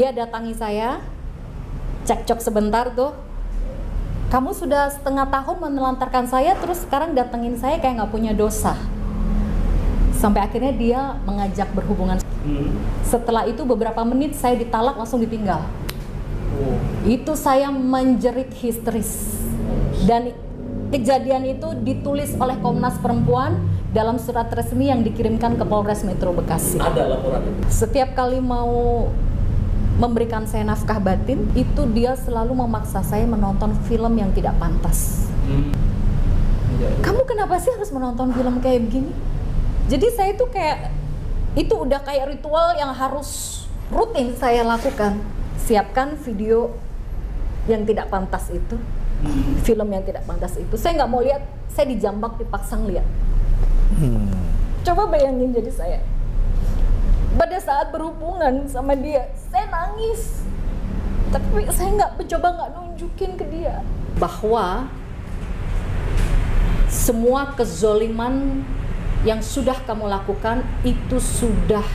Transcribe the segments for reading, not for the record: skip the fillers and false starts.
Dia datangi saya, cekcok sebentar tuh. Kamu sudah setengah tahun menelantarkan saya, terus sekarang datengin saya kayak nggak punya dosa. Sampai akhirnya dia mengajak berhubungan. Setelah itu beberapa menit saya ditalak, langsung ditinggal. Itu saya menjerit histeris. Dan kejadian itu ditulis oleh Komnas Perempuan dalam surat resmi yang dikirimkan ke Polres Metro Bekasi. Ada laporan itu? Setiap kali mau memberikan saya nafkah batin, itu dia selalu memaksa saya menonton film yang tidak pantas. Kamu kenapa sih harus menonton film kayak begini? Jadi saya itu kayak, itu udah kayak ritual yang harus rutin saya lakukan. Siapkan video yang tidak pantas itu, film yang tidak pantas itu. Saya nggak mau lihat, saya dijambak, dipaksa ngeliat. Coba bayangin jadi saya. Pada saat berhubungan sama dia, saya nangis. Tapi saya nggak nunjukin ke dia bahwa semua kezoliman yang sudah kamu lakukan itu sudah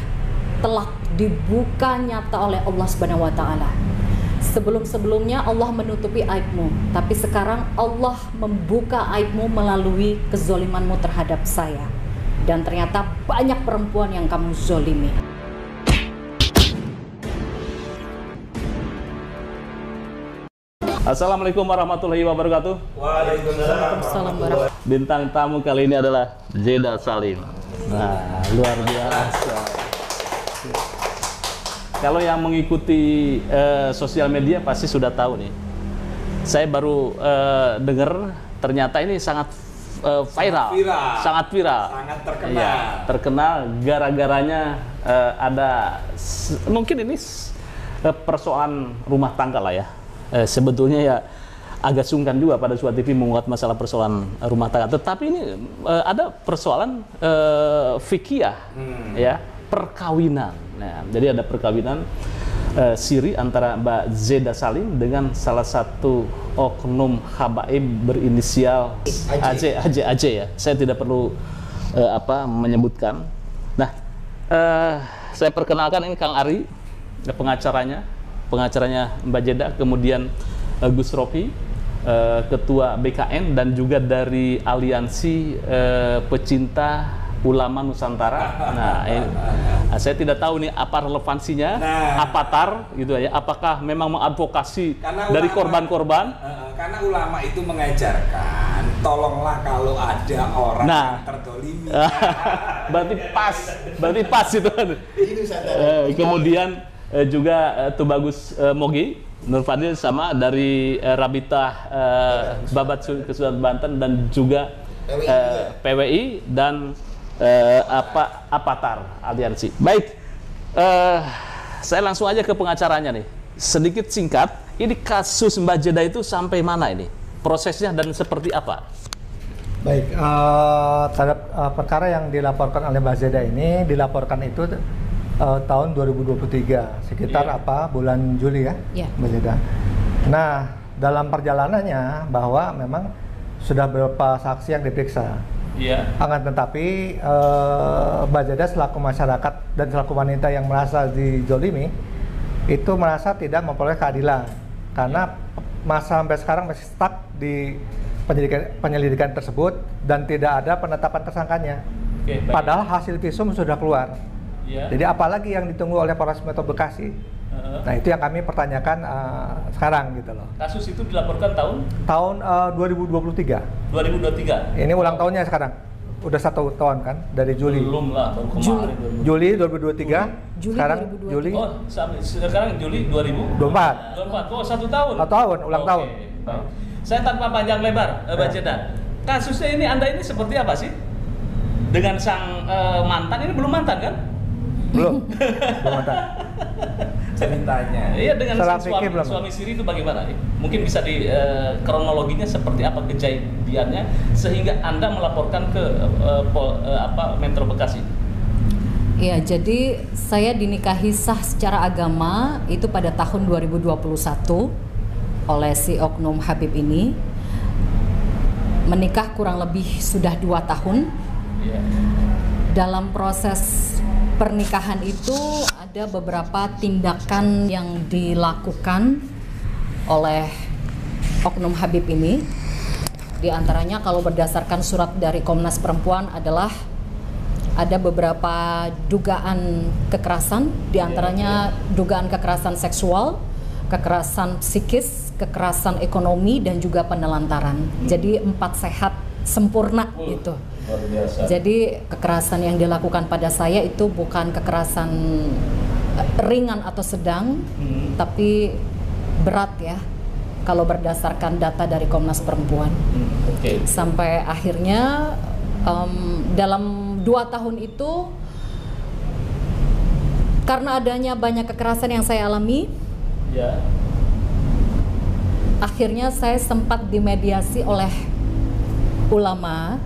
telah dibuka nyata oleh Allah Subhanahu wa Ta'ala. Sebelum-sebelumnya Allah menutupi aibmu, tapi sekarang Allah membuka aibmu melalui kezolimanmu terhadap saya. Dan ternyata banyak perempuan yang kamu zolimi. Assalamualaikum warahmatullahi wabarakatuh. Waalaikumsalam warahmatullahi wabarakatuh. Bintang tamu kali ini adalah Zeda Salim. Nah, luar biasa. Kalau yang mengikuti sosial media pasti sudah tahu nih. Saya baru dengar ternyata ini sangat viral, sangat terkenal. Ya, terkenal gara-garanya ada mungkin ini persoalan rumah tangga lah ya. Sebetulnya ya agak sungkan juga pada suatu TV menguat masalah persoalan rumah tangga. Tetapi ini ada persoalan fikih ya, perkawinan. Nah, jadi ada perkawinan siri antara Mbak Zeda Salim dengan salah satu oknum habaib berinisial AJ ya. Saya tidak perlu menyebutkan. Nah, saya perkenalkan ini Kang Ari, pengacaranya Mbak Zeda, kemudian Gus Rofi, Ketua BKN, dan juga dari Aliansi Pecinta Ulama Nusantara. Nah, saya tidak tahu nih apa relevansinya, apatar gitu ya. Apakah memang mengadvokasi dari korban-korban? Karena ulama itu mengajarkan, tolonglah kalau ada orang yang terdolimi. berarti pas itu. Kemudian juga Tubagus Mogi Nur Fadil sama dari Rabitah Babat Kesultanan Banten, dan juga PWI dan Apatar Aliansi. Baik, saya langsung aja ke pengacaranya nih. Sedikit singkat, ini kasus Mbak Zeda itu sampai mana ini? Prosesnya dan seperti apa? Baik, terhadap perkara yang dilaporkan oleh Mbak Zeda ini dilaporkan itu tahun 2023 sekitar bulan Juli ya, Mbak Zeda. Nah, dalam perjalanannya bahwa memang sudah beberapa saksi yang diperiksa. Akan tetapi Mbak Zeda selaku masyarakat dan selaku wanita yang merasa dizolimi itu merasa tidak memperoleh keadilan karena sampai sekarang masih stuck di penyelidikan tersebut dan tidak ada penetapan tersangkanya. Padahal hasil visum sudah keluar. Jadi apalagi yang ditunggu oleh Polres Metro Bekasi. Nah, itu yang kami pertanyakan sekarang gitu loh. Kasus itu dilaporkan tahun 2023. 2023. Ini ulang tahunnya sekarang. Udah 1 tahun kan dari Juli. Belum lah, baru kemarin. Juli 2023. Sekarang Juli. Oh, sekarang Juli 2024. 24. Oh, 1 tahun. 1 tahun, ulang tahun. Saya tanpa panjang lebar, Mbak Zeda. Kasusnya ini Anda ini seperti apa sih? Dengan sang mantan, ini belum mantan kan? Belum mantan. Ceritanya. Iya, dengan suami siri itu bagaimana? Mungkin bisa di kronologinya seperti apa kejadiannya sehingga Anda melaporkan ke Metro Bekasi. Iya, jadi saya dinikahi sah secara agama itu pada tahun 2021 oleh si oknum Habib ini. Menikah kurang lebih sudah 2 tahun. Dalam proses pernikahan itu Ada beberapa tindakan yang dilakukan oleh Oknum Habib ini. Di antaranya kalau berdasarkan surat dari Komnas Perempuan adalah ada beberapa dugaan kekerasan, di antaranya dugaan kekerasan seksual, kekerasan psikis, kekerasan ekonomi, dan juga penelantaran. Jadi 4 sehat sempurna itu. Jadi kekerasan yang dilakukan pada saya itu bukan kekerasan ringan atau sedang, tapi berat ya. Kalau berdasarkan data dari Komnas Perempuan. Sampai akhirnya dalam 2 tahun itu, karena adanya banyak kekerasan yang saya alami, akhirnya saya sempat dimediasi oleh ulama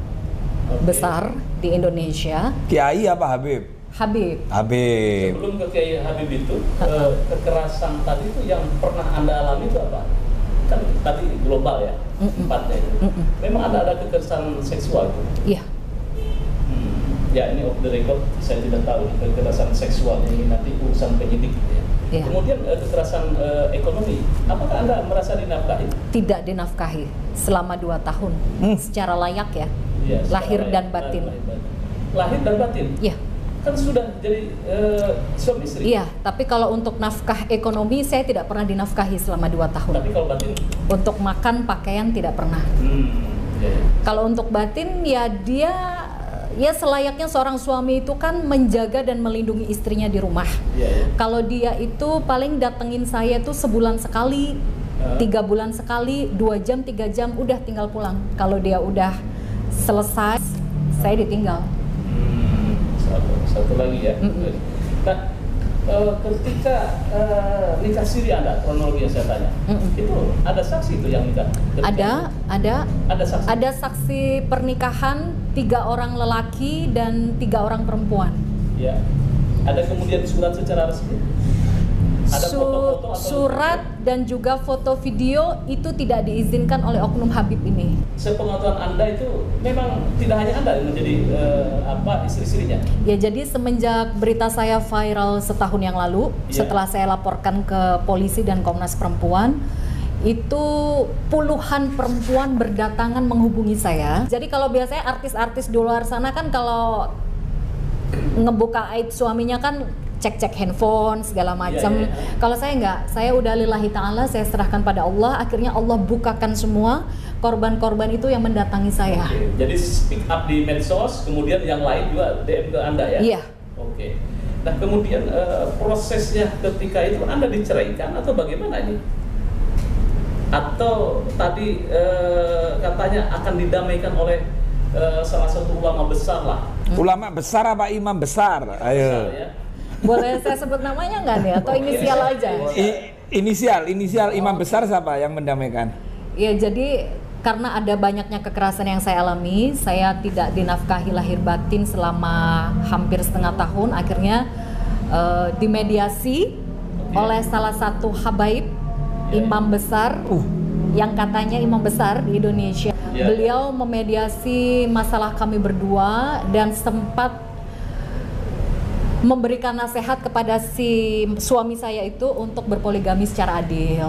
besar di Indonesia. Kiai apa Habib? Habib. Habib. Sebelum ke Kiai Habib itu, kekerasan tadi itu yang pernah Anda alami itu apa? Kan tadi global ya, 4-nya itu. Memang ada kekerasan seksual itu? Iya. Ya, ini off the record, saya tidak tahu kekerasan seksual ini nanti urusan penyidik ya. Yeah. Kemudian kekerasan ekonomi, apakah Anda merasa dinafkahi? Tidak dinafkahi selama 2 tahun secara layak ya, lahir layak, dan batin. Lahir dan batin? Iya. Kan sudah jadi suami istri? Iya, tapi kalau untuk nafkah ekonomi saya tidak pernah dinafkahi selama 2 tahun. Tapi kalau batin? Untuk makan, pakaian tidak pernah. Kalau untuk batin ya dia ya selayaknya seorang suami itu kan menjaga dan melindungi istrinya di rumah. Kalau dia itu paling datengin saya tuh sebulan sekali, 3 bulan sekali, 2 jam, 3 jam, udah tinggal pulang. Kalau dia udah selesai, saya ditinggal. Satu lagi ya. Nah, ketika nikah siri Anda, kronologi yang saya tanya, itu ada saksi itu yang nikah? Ada saksi pernikahan 3 orang lelaki dan 3 orang perempuan. Ya. Ada kemudian surat secara resmi? Ada foto-foto atau surat dan juga foto video itu tidak diizinkan oleh Oknum Habib ini. Sepengetahuan Anda itu memang tidak hanya Anda yang menjadi istri-istrinya? Ya, jadi semenjak berita saya viral setahun yang lalu, setelah saya laporkan ke polisi dan Komnas Perempuan, itu puluhan perempuan berdatangan menghubungi saya. Jadi kalau biasanya artis-artis di luar sana kan kalau ngebuka aib suaminya kan cek-cek handphone segala macam. Kalau saya enggak, saya udah lillahi ta'ala, saya serahkan pada Allah. Akhirnya Allah bukakan semua korban-korban itu yang mendatangi saya. Jadi speak up di medsos, kemudian yang lain juga DM ke Anda ya? Iya. Nah kemudian prosesnya ketika itu Anda diceraikan atau bagaimana ini? Atau tadi katanya akan didamaikan oleh salah satu ulama besar lah. Ulama besar apa imam besar? Ayo. Besar, ya. Boleh saya sebut namanya nggak nih? Atau inisial aja? Inisial imam besar siapa yang mendamaikan? Ya, jadi karena ada banyaknya kekerasan yang saya alami, saya tidak dinafkahi lahir batin selama hampir setengah tahun. Akhirnya dimediasi oleh salah satu habaib, imam besar, yang katanya imam besar di Indonesia. Beliau memediasi masalah kami berdua dan sempat memberikan nasihat kepada si suami saya itu untuk berpoligami secara adil.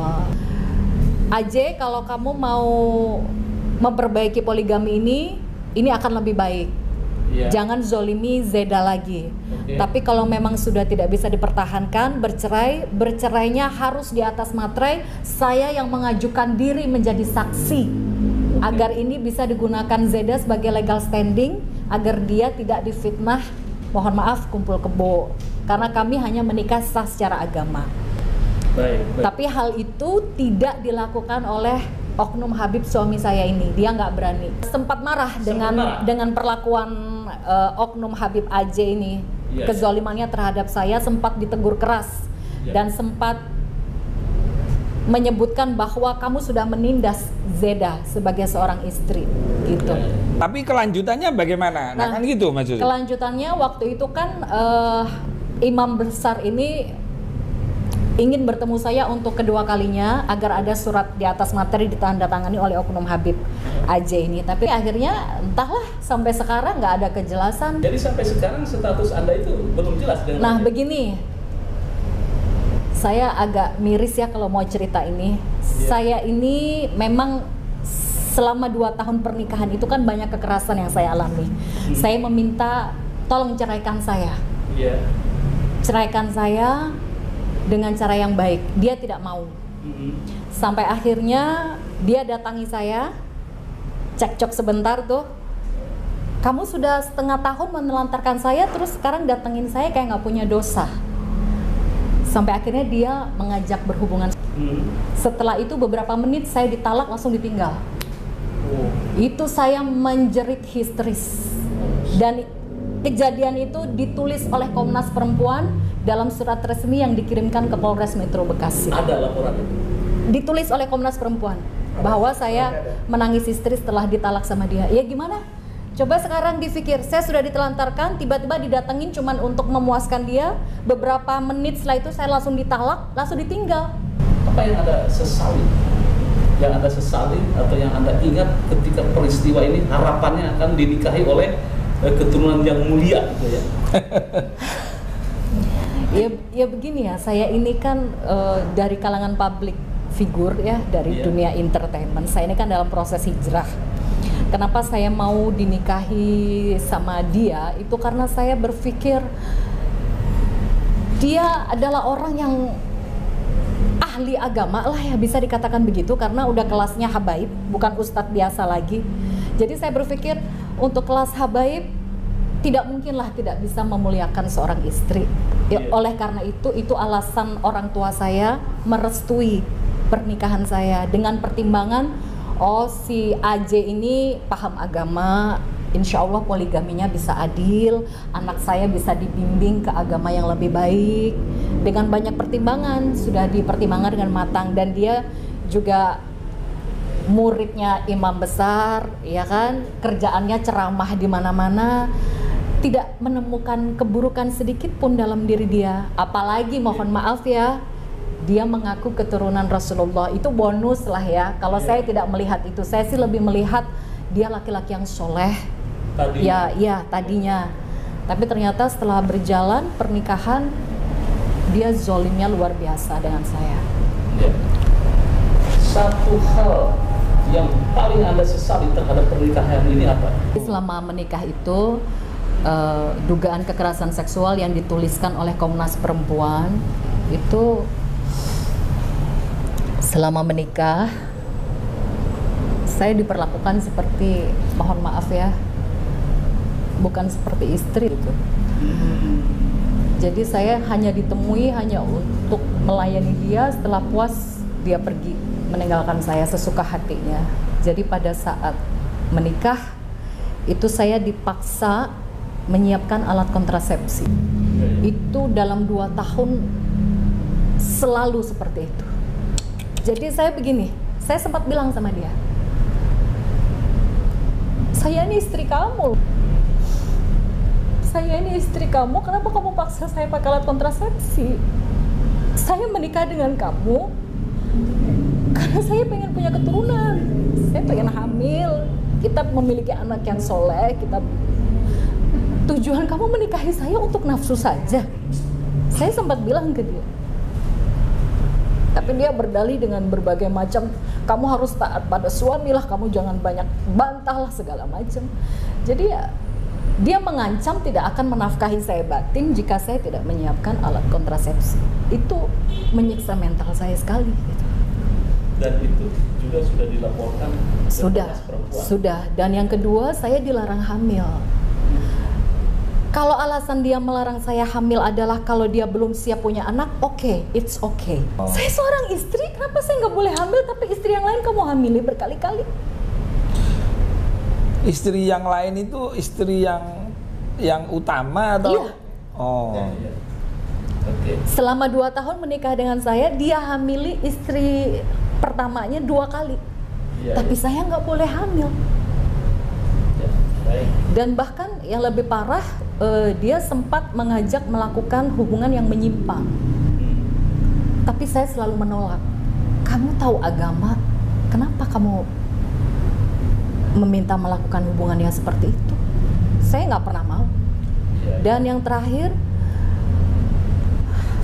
Aj, kalau kamu mau memperbaiki poligami ini akan lebih baik. Jangan zolimi Zeda lagi. Tapi kalau memang sudah tidak bisa dipertahankan, bercerainya harus di atas materai. Saya yang mengajukan diri menjadi saksi agar ini bisa digunakan Zeda sebagai legal standing, agar dia tidak difitnah. Mohon maaf, kumpul kebo, karena kami hanya menikah sah secara agama. Baik. Tapi hal itu tidak dilakukan oleh Oknum Habib suami saya ini. Dia nggak berani. Sempat marah dengan perlakuan Oknum Habib Aj ini. Kezalimannya terhadap saya, sempat ditegur keras dan sempat menyebutkan bahwa kamu sudah menindas Zeda sebagai seorang istri, gitu. Tapi kelanjutannya bagaimana? Nah kan gitu maksudnya. Kelanjutannya waktu itu kan imam besar ini ingin bertemu saya untuk kedua kalinya agar ada surat di atas materi ditandatangani oleh Oknum Habib Aj ini. Tapi akhirnya entahlah, sampai sekarang nggak ada kejelasan. Jadi sampai sekarang status Anda itu belum jelas dengan begini, Saya agak miris ya kalau mau cerita ini. Saya ini memang selama 2 tahun pernikahan itu kan banyak kekerasan yang saya alami. Saya meminta tolong ceraikan saya. Ceraikan saya dengan cara yang baik. Dia tidak mau. Sampai akhirnya dia datangi saya, cekcok sebentar tuh. Kamu sudah setengah tahun menelantarkan saya, terus sekarang datengin saya kayak nggak punya dosa. Sampai akhirnya dia mengajak berhubungan. Setelah itu beberapa menit saya ditalak, langsung ditinggal. Itu saya menjerit histeris. Dan kejadian itu ditulis oleh Komnas Perempuan dalam surat resmi yang dikirimkan ke Polres Metro Bekasi. Ada laporan itu? Ditulis oleh Komnas Perempuan bahwa saya menangis histeris setelah ditalak sama dia. Ya gimana? Coba sekarang dipikir, saya sudah ditelantarkan, tiba-tiba didatengin cuman untuk memuaskan dia. Beberapa menit setelah itu saya langsung ditalak, langsung ditinggal. Apa yang Anda sesali? Yang Anda sesali atau yang Anda ingat ketika peristiwa ini harapannya akan dinikahi oleh keturunan yang mulia gitu ya? Ya begini ya, saya ini kan dari kalangan public figure ya, dari dunia entertainment. Saya ini kan dalam proses hijrah. Kenapa saya mau dinikahi sama dia? Itu karena saya berpikir dia adalah orang yang ahli agama lah ya, bisa dikatakan begitu, karena udah kelasnya habaib, bukan ustadz biasa lagi. Jadi saya berpikir untuk kelas habaib tidak mungkinlah tidak bisa memuliakan seorang istri. Oleh karena itu alasan orang tua saya merestui pernikahan saya dengan pertimbangan, oh si AJ ini paham agama, insya Allah poligaminya bisa adil, anak saya bisa dibimbing ke agama yang lebih baik. Dengan banyak pertimbangan, sudah dipertimbangkan dengan matang, dan dia juga muridnya imam besar, ya kan, kerjaannya ceramah di mana-mana, tidak menemukan keburukan sedikit pun dalam diri dia. Apalagi mohon maaf ya, dia mengaku keturunan Rasulullah. Itu bonus lah ya. Kalau saya tidak melihat itu, saya sih lebih melihat dia laki-laki yang soleh. Ya tadinya. Tapi ternyata setelah berjalan pernikahan, dia zolimnya luar biasa dengan saya. Satu hal yang paling Anda sesali terhadap pernikahan ini apa? Selama menikah itu, dugaan kekerasan seksual yang dituliskan oleh Komnas Perempuan itu, selama menikah saya diperlakukan seperti, mohon maaf ya, bukan seperti istri itu. Jadi saya hanya ditemui hanya untuk melayani dia, setelah puas dia pergi meninggalkan saya sesuka hatinya. Jadi pada saat menikah itu saya dipaksa menyiapkan alat kontrasepsi. Itu dalam 2 tahun selalu seperti itu. Jadi saya begini, saya sempat bilang sama dia, saya ini istri kamu. Saya ini istri kamu, kenapa kamu paksa saya pakai alat kontrasepsi? Saya menikah dengan kamu karena saya pengen punya keturunan, saya pengen hamil, kita memiliki anak yang soleh. Tujuan kamu menikahi saya untuk nafsu saja? Saya sempat bilang ke dia. Tapi dia berdalih dengan berbagai macam, kamu harus taat pada suami lah, kamu jangan banyak bantah lah, segala macam. Jadi ya, dia mengancam tidak akan menafkahi saya batin jika saya tidak menyiapkan alat kontrasepsi. Itu menyiksa mental saya sekali gitu. Dan itu juga sudah dilaporkan ke Komnas Perempuan? Sudah. Dan yang kedua, saya dilarang hamil. Kalau alasan dia melarang saya hamil adalah kalau dia belum siap punya anak, oke, it's okay. Saya seorang istri, kenapa saya nggak boleh hamil, tapi istri yang lain kamu hamili berkali-kali? Istri yang lain itu istri yang utama atau? Iya. Oh. Ya. Okay. Selama 2 tahun menikah dengan saya, dia hamili istri pertamanya 2 kali. Ya, tapi saya nggak boleh hamil. Ya, baik. Dan bahkan yang lebih parah, dia sempat mengajak melakukan hubungan yang menyimpang. Tapi saya selalu menolak. Kamu tahu agama, kenapa kamu meminta melakukan hubungan yang seperti itu? Saya nggak pernah mau. Dan yang terakhir,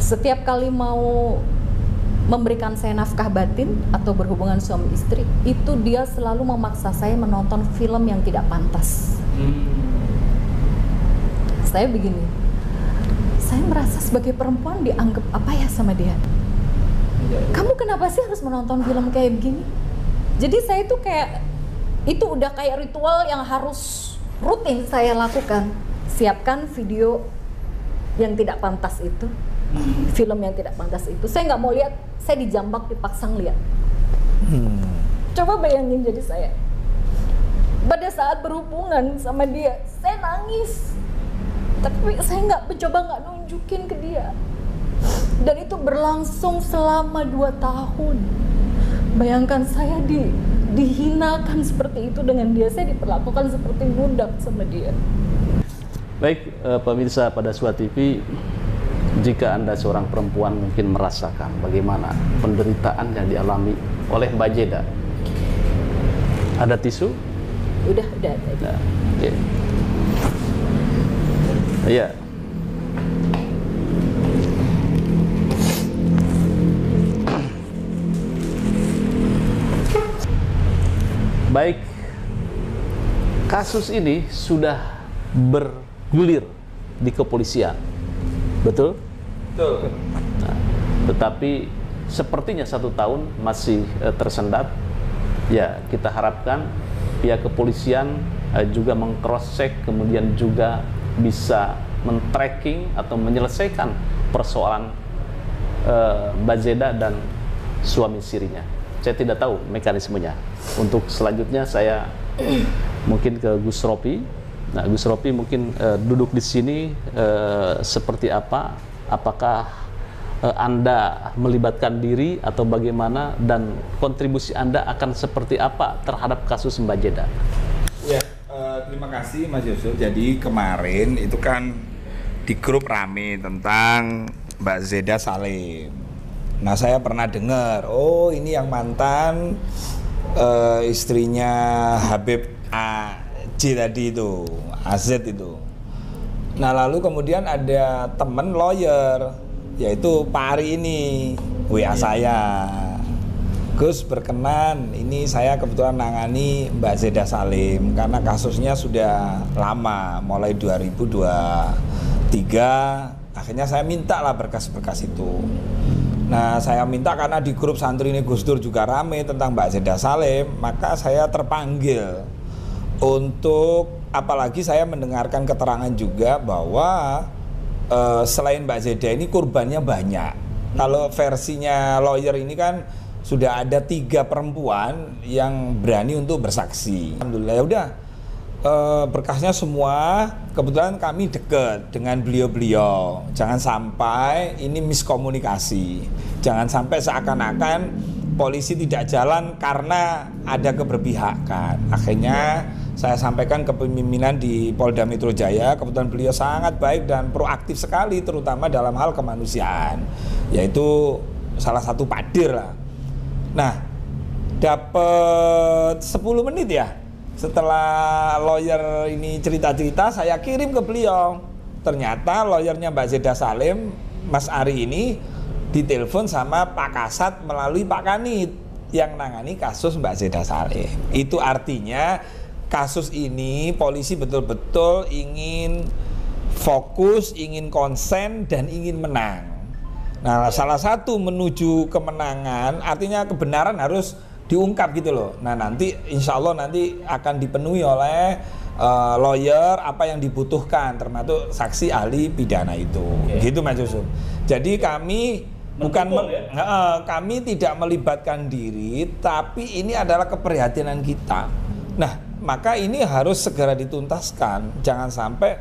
Setiap kali mau memberikan saya nafkah batin atau berhubungan suami istri, itu dia selalu memaksa saya menonton film yang tidak pantas. Saya begini, saya merasa sebagai perempuan dianggap apa ya sama dia? Kamu kenapa sih harus menonton film kayak begini? Jadi saya itu kayak, itu udah kayak ritual yang harus rutin saya lakukan. Siapkan video yang tidak pantas itu, film yang tidak pantas itu. Saya nggak mau lihat, saya dijambak, dipaksa ngeliat. Coba bayangin jadi saya. Pada saat berhubungan sama dia, saya nangis. Tapi saya nggak nunjukin ke dia. Dan itu berlangsung selama 2 tahun. Bayangkan saya dihinakan seperti itu dengan dia. Saya diperlakukan seperti budak sama dia. Baik, pemirsa pada Sua TV, jika Anda seorang perempuan mungkin merasakan bagaimana penderitaan yang dialami oleh Mbak Jeda. Ada tisu? Udah ada. Nah, okay. Iya. Baik, kasus ini sudah bergulir di kepolisian, betul? Betul. Nah, tetapi sepertinya 1 tahun masih tersendat. Ya, kita harapkan pihak kepolisian juga meng-cross-check, kemudian juga bisa men-tracking atau menyelesaikan persoalan Mbak Zeda dan suami sirinya. Saya tidak tahu mekanismenya. Untuk selanjutnya saya mungkin ke Gus Ropi. Nah, Gus Ropi mungkin duduk di sini seperti apa? Apakah Anda melibatkan diri atau bagaimana, dan kontribusi Anda akan seperti apa terhadap kasus Mbak Jeda? Ya, terima kasih Mas Yusuf. Jadi kemarin itu kan di grup rame tentang Mbak Zeda Salim. Nah, saya pernah dengar, oh ini yang mantan istrinya Habib AJ tadi itu, AZ itu. Nah, lalu kemudian ada temen lawyer, yaitu Pak Ari ini, WA saya. Gus berkenan, ini saya kebetulan nangani Mbak Zeda Salim karena kasusnya sudah lama, mulai 2023. Akhirnya saya minta lah berkas-berkas itu. Nah, saya minta karena di grup santri ini Gus Dur juga rame tentang Mbak Zeda Salim, maka saya terpanggil untuk, apalagi saya mendengarkan keterangan juga bahwa selain Mbak Zeda ini korbannya banyak. Kalau versinya lawyer ini kan sudah ada 3 perempuan yang berani untuk bersaksi. Alhamdulillah, ya udah, berkasnya semua. Kebetulan kami dekat dengan beliau-beliau. Jangan sampai ini miskomunikasi. Jangan sampai seakan-akan polisi tidak jalan karena ada keberpihakan. Akhirnya saya sampaikan ke pimpinan di Polda Metro Jaya. Kebetulan beliau sangat baik dan proaktif sekali, terutama dalam hal kemanusiaan, yaitu salah satu Pak Dir lah. Nah, dapat 10 menit ya setelah lawyer ini cerita-cerita, saya kirim ke beliau. Ternyata lawyernya Mbak Zeda Salim, Mas Ari ini, ditelepon sama Pak Kasat melalui Pak Kanit yang nangani kasus Mbak Zeda Salim. Itu artinya kasus ini polisi betul-betul ingin fokus, ingin konsen, dan ingin menang. Nah, salah satu menuju kemenangan, artinya kebenaran harus diungkap gitu loh. Nah, nanti insya Allah nanti akan dipenuhi oleh lawyer apa yang dibutuhkan, termasuk saksi ahli pidana itu. Gitu Mas Yusuf. Jadi kami kami tidak melibatkan diri, tapi ini adalah keprihatinan kita. Nah, maka ini harus segera dituntaskan. Jangan sampai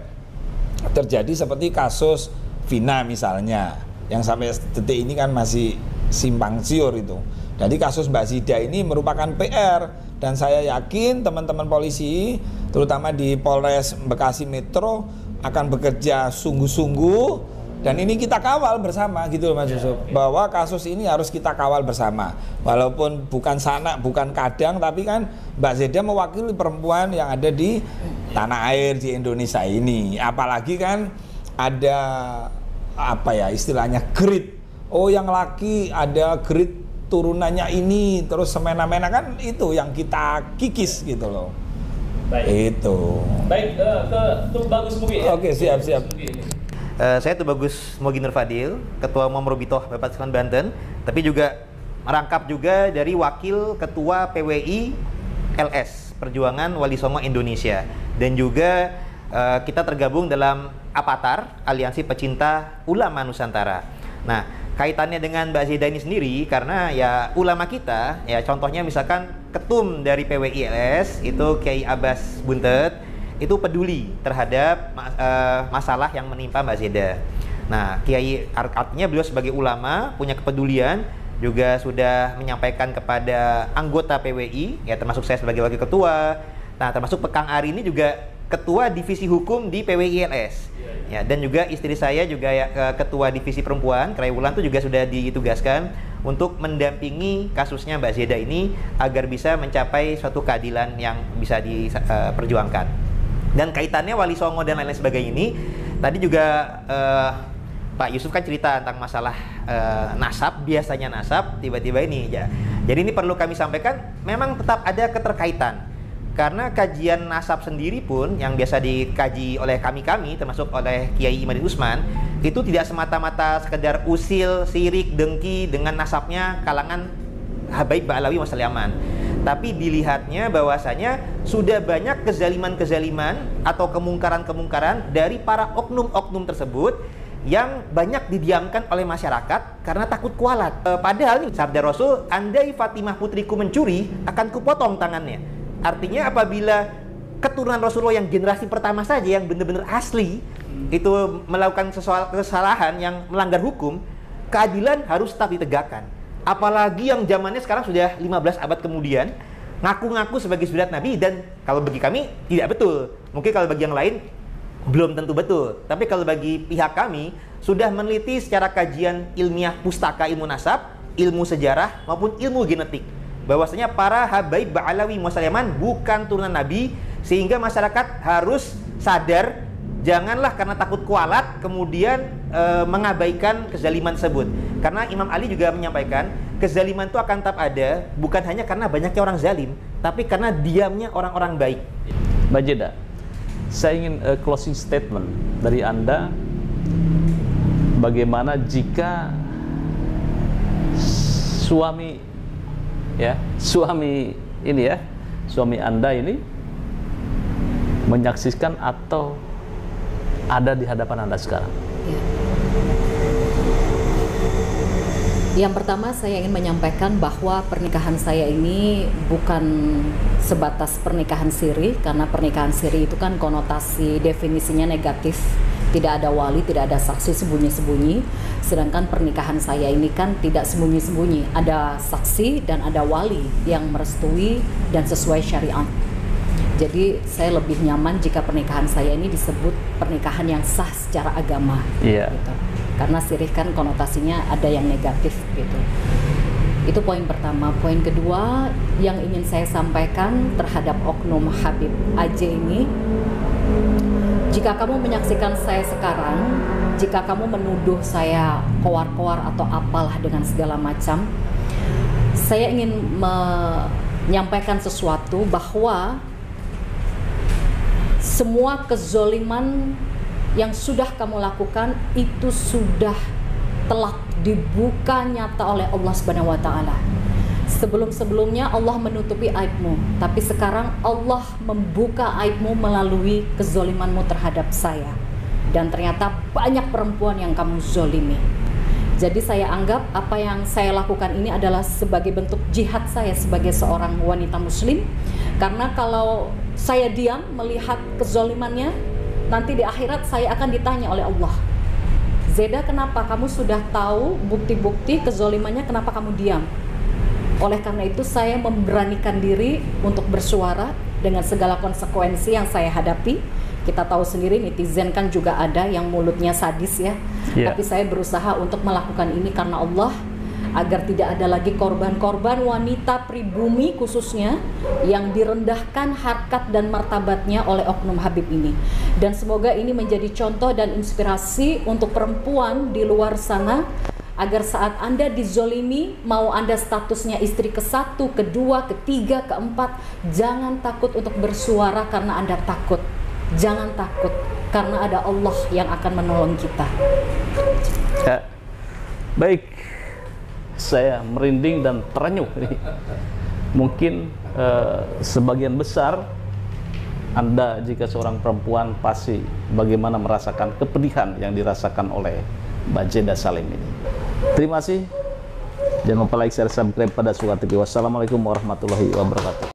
terjadi seperti kasus Vina misalnya, yang sampai detik ini kan masih simpang siur itu. Jadi kasus Mbak Zida ini merupakan PR, dan saya yakin teman-teman polisi, terutama di Polres Bekasi Metro, akan bekerja sungguh-sungguh, dan ini kita kawal bersama gitu loh Mas Yusuf, bahwa kasus ini harus kita kawal bersama. Walaupun bukan sanak, bukan kadang, tapi kan Mbak Zeda mewakili perempuan yang ada di tanah air di Indonesia ini. Apalagi kan ada apa ya istilahnya grid. Oh yang laki ada grid turunannya ini, terus semena-mena, kan itu yang kita kikis gitu loh. Baik. Itu. Baik, ke Tubagus Mugi ya. Oke, siap. Saya Tubagus Mugi Nur Fadil, Ketua Umum Robitoh Bapak Sekalian Banten, tapi juga merangkap juga dari Wakil Ketua PWI LS Perjuangan Wali Songo Indonesia, dan juga kita tergabung dalam APATAR, Aliansi Pecinta Ulama Nusantara. Nah, kaitannya dengan Mbak Zeda ini sendiri karena ya ulama kita, ya contohnya misalkan ketum dari PWI LS itu Kiai Abbas Buntet itu peduli terhadap masalah yang menimpa Mbak Zeda. Nah, Kiai artinya beliau sebagai ulama punya kepedulian, juga sudah menyampaikan kepada anggota PWI, ya termasuk saya sebagai wakil ketua. Nah, termasuk Pekang Ari ini juga ketua divisi hukum di PWI LS. Ya, dan juga istri saya juga ya, ketua divisi perempuan Krai Wulan itu juga sudah ditugaskan untuk mendampingi kasusnya Mbak Zeda ini agar bisa mencapai suatu keadilan yang bisa diperjuangkan. Dan kaitannya Wali Songo dan lain-lain sebagainya ini, tadi juga Pak Yusuf kan cerita tentang masalah nasab, biasanya nasab, tiba-tiba ini ya. Jadi ini perlu kami sampaikan, memang tetap ada keterkaitan. Karena kajian nasab sendiri pun yang biasa dikaji oleh kami termasuk oleh Kiai Imadin Usman, itu tidak semata-mata sekedar usil, sirik, dengki dengan nasabnya kalangan Habaib Ba'alawi Wasaliaman. Tapi dilihatnya bahwasanya sudah banyak kezaliman-kezaliman atau kemungkaran-kemungkaran dari para oknum-oknum tersebut yang banyak didiamkan oleh masyarakat karena takut kualat. Padahal nih, sabda Rasul, andai Fatimah putriku mencuri, akan kupotong tangannya. Artinya apabila keturunan Rasulullah yang generasi pertama saja yang benar-benar asli itu melakukan kesalahan yang melanggar hukum, keadilan harus tetap ditegakkan. Apalagi yang zamannya sekarang sudah 15 abad kemudian ngaku-ngaku sebagai zuriat Nabi, dan kalau bagi kami tidak betul. Mungkin kalau bagi yang lain belum tentu betul. Tapi kalau bagi pihak kami sudah meneliti secara kajian ilmiah pustaka ilmu nasab, ilmu sejarah maupun ilmu genetik, bahwasanya para Habaib Ba'alawi Wasaliaman bukan turunan Nabi, sehingga masyarakat harus sadar, janganlah karena takut kualat kemudian mengabaikan kezaliman tersebut. Karena Imam Ali juga menyampaikan, kezaliman itu akan tetap ada, bukan hanya karena banyaknya orang zalim, tapi karena diamnya orang-orang baik. Mbak Zeda, saya ingin closing statement dari Anda. Bagaimana jika suami Anda ini menyaksikan atau ada di hadapan Anda sekarang? Ya. Yang pertama saya ingin menyampaikan bahwa pernikahan saya ini bukan sebatas pernikahan siri, karena pernikahan siri itu kan konotasi definisinya negatif. Tidak ada wali, tidak ada saksi sembunyi-sembunyi. Sedangkan pernikahan saya ini kan tidak sembunyi-sembunyi. Ada saksi dan ada wali yang merestui dan sesuai syariat. Jadi saya lebih nyaman jika pernikahan saya ini disebut pernikahan yang sah secara agama. Iya. Gitu. Karena sirih kan konotasinya ada yang negatif gitu. Itu poin pertama. Poin kedua yang ingin saya sampaikan terhadap oknum Habib AJ ini, jika kamu menyaksikan saya sekarang, jika kamu menuduh saya kowar-kowar atau apalah dengan segala macam, saya ingin menyampaikan sesuatu bahwa semua kezoliman yang sudah kamu lakukan itu sudah telah dibuka nyata oleh Allah Subhanahu wa taala. Sebelum-sebelumnya Allah menutupi aibmu, tapi sekarang Allah membuka aibmu melalui kezolimanmu terhadap saya. Dan ternyata banyak perempuan yang kamu zolimi. Jadi saya anggap apa yang saya lakukan ini adalah sebagai bentuk jihad saya sebagai seorang wanita muslim. Karena kalau saya diam melihat kezolimannya, nanti di akhirat saya akan ditanya oleh Allah, Zeda, kenapa kamu sudah tahu bukti-bukti kezolimannya, kenapa kamu diam? Oleh karena itu saya memberanikan diri untuk bersuara dengan segala konsekuensi yang saya hadapi. Kita tahu sendiri netizen kan juga ada yang mulutnya sadis ya. Tapi saya berusaha untuk melakukan ini karena Allah, agar tidak ada lagi korban-korban wanita pribumi khususnya yang direndahkan harkat dan martabatnya oleh oknum Habib ini. Dan semoga ini menjadi contoh dan inspirasi untuk perempuan di luar sana, agar saat Anda dizolimi, mau Anda statusnya istri ke-1, ke-2, ke-3, ke-4, jangan takut untuk bersuara karena Anda takut. Jangan takut karena ada Allah yang akan menolong kita. Ya. Baik, saya merinding dan terenyuh. Mungkin sebagian besar Anda jika seorang perempuan pasti bagaimana merasakan kepedihan yang dirasakan oleh Mbak Jeda Salim ini. Terima kasih. Jangan lupa like, share, subscribe pada Suka TV. Wassalamualaikum warahmatullahi wabarakatuh.